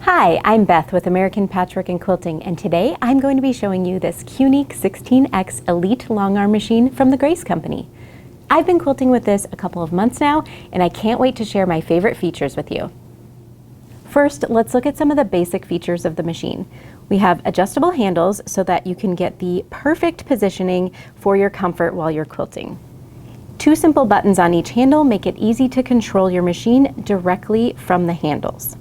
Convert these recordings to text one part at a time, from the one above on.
Hi, I'm Beth with American Patchwork and Quilting, and today I'm going to be showing you this Qnique 16X Elite Longarm Machine from the Grace Company. I've been quilting with this a couple of months now, and I can't wait to share my favorite features with you. First, let's look at some of the basic features of the machine. We have adjustable handles so that you can get the perfect positioning for your comfort while you're quilting. Two simple buttons on each handle make it easy to control your machine directly from the handles.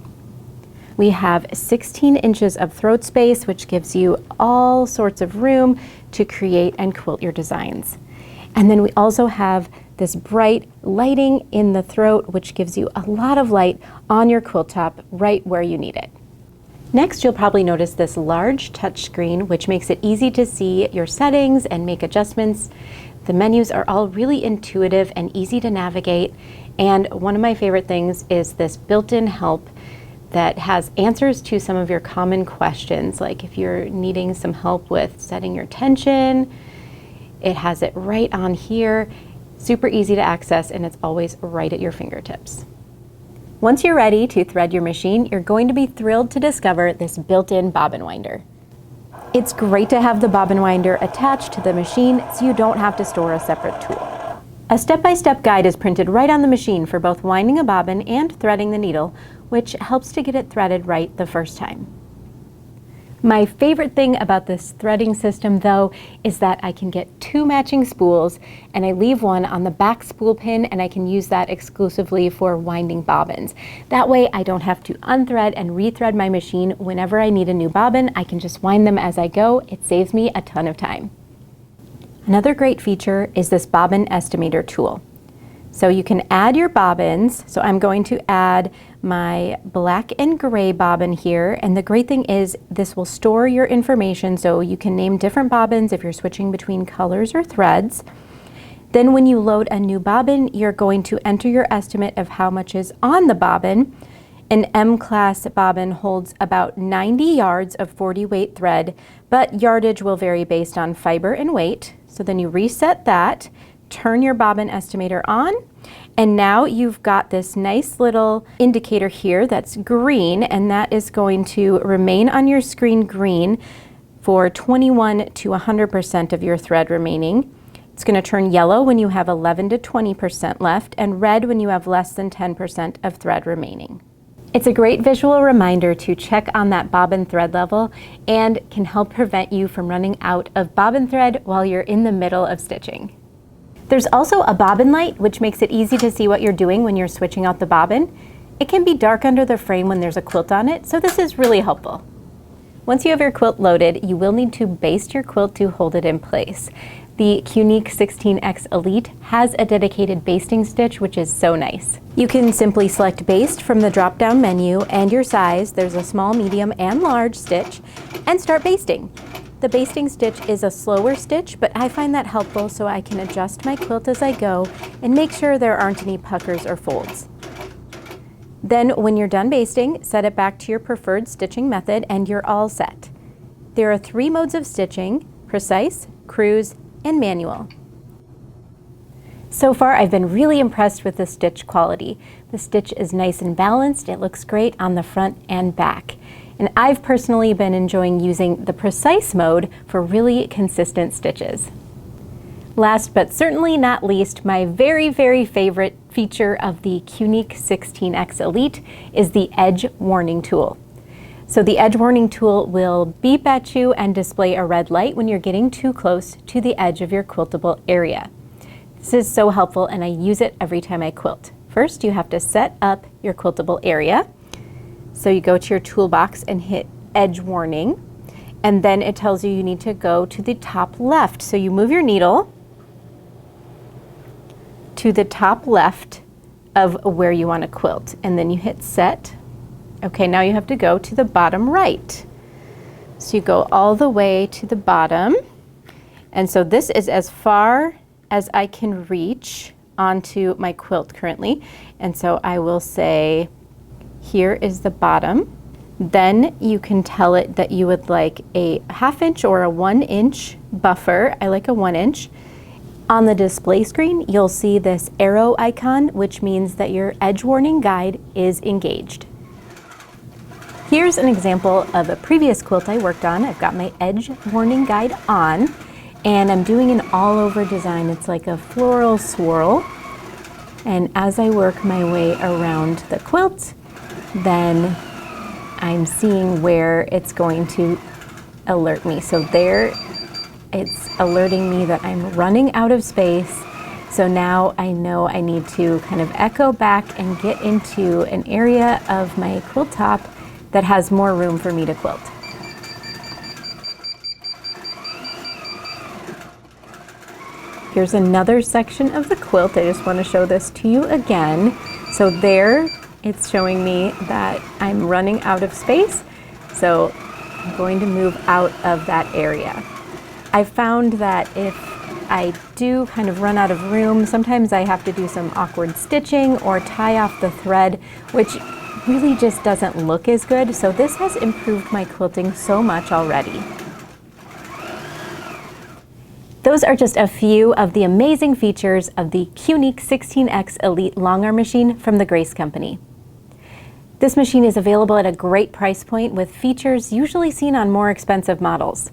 We have 16 inches of throat space, which gives you all sorts of room to create and quilt your designs. And then we also have this bright lighting in the throat, which gives you a lot of light on your quilt top right where you need it. Next, you'll probably notice this large touch screen, which makes it easy to see your settings and make adjustments. The menus are all really intuitive and easy to navigate. And one of my favorite things is this built-in help that has answers to some of your common questions, like if you're needing some help with setting your tension, it has it right on here. Super easy to access, and it's always right at your fingertips. Once you're ready to thread your machine, you're going to be thrilled to discover this built-in bobbin winder. It's great to have the bobbin winder attached to the machine so you don't have to store a separate tool. A step-by-step guide is printed right on the machine for both winding a bobbin and threading the needle, which helps to get it threaded right the first time. My favorite thing about this threading system, though, is that I can get two matching spools, and I leave one on the back spool pin, and I can use that exclusively for winding bobbins. That way I don't have to unthread and rethread my machine whenever I need a new bobbin. I can just wind them as I go. It saves me a ton of time. Another great feature is this bobbin estimator tool. So you can add your bobbins. So I'm going to add my black and gray bobbin here, and the great thing is this will store your information so you can name different bobbins if you're switching between colors or threads. Then when you load a new bobbin, you're going to enter your estimate of how much is on the bobbin. An M-class bobbin holds about 90 yards of 40 weight thread, but yardage will vary based on fiber and weight. So then you reset that, turn your bobbin estimator on, and now you've got this nice little indicator here that's green, and that is going to remain on your screen green for 21 to 100% of your thread remaining. It's going to turn yellow when you have 11 to 20% left, and red when you have less than 10% of thread remaining. It's a great visual reminder to check on that bobbin thread level and can help prevent you from running out of bobbin thread while you're in the middle of stitching. There's also a Bobbin Light, which makes it easy to see what you're doing when you're switching out the bobbin. It can be dark under the frame when there's a quilt on it, so this is really helpful. Once you have your quilt loaded, you will need to baste your quilt to hold it in place. The Qnique 16X Elite has a dedicated basting stitch, which is so nice. You can simply select Baste from the drop-down menu and your size. There's a small, medium, and large stitch, and start basting. The basting stitch is a slower stitch, but I find that helpful so I can adjust my quilt as I go and make sure there aren't any puckers or folds. Then when you're done basting, set it back to your preferred stitching method and you're all set. There are 3 modes of stitching: precise, cruise, and manual. So far I've been really impressed with the stitch quality. The stitch is nice and balanced, it looks great on the front and back. And I've personally been enjoying using the precise mode for really consistent stitches. Last but certainly not least, my very favorite feature of the Qnique 16X Elite is the edge warning tool. So the edge warning tool will beep at you and display a red light when you're getting too close to the edge of your quiltable area. This is so helpful, and I use it every time I quilt. First, you have to set up your quiltable area. So you go to your toolbox and hit edge warning, and then it tells you need to go to the top left. So you move your needle to the top left of where you want to quilt, and then you hit set. Okay, now you have to go to the bottom right. So you go all the way to the bottom, and so this is as far as I can reach onto my quilt currently, and so I will say here is the bottom. Then you can tell it that you would like a 1/2 inch or a 1 inch buffer. I like a 1 inch. On the display screen, you'll see this arrow icon, which means that your edge warning guide is engaged. here's an example of a previous quilt I worked on. I've got my edge warning guide on, and I'm doing an all-over design. It's like a floral swirl. And as I work my way around the quilt, then I'm seeing where it's going to alert me. So there, it's alerting me that I'm running out of space. So now I know I need to kind of echo back and get into an area of my quilt top that has more room for me to quilt. Here's another section of the quilt. I just want to show this to you again. So there, it's showing me that I'm running out of space. So I'm going to move out of that area. I found that if I do kind of run out of room, sometimes I have to do some awkward stitching or tie off the thread, which really just doesn't look as good. So this has improved my quilting so much already. Those are just a few of the amazing features of the Qnique 16X Elite Longarm Machine from the Grace Company. This machine is available at a great price point with features usually seen on more expensive models.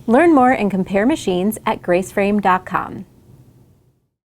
Learn more and compare machines at graceframe.com.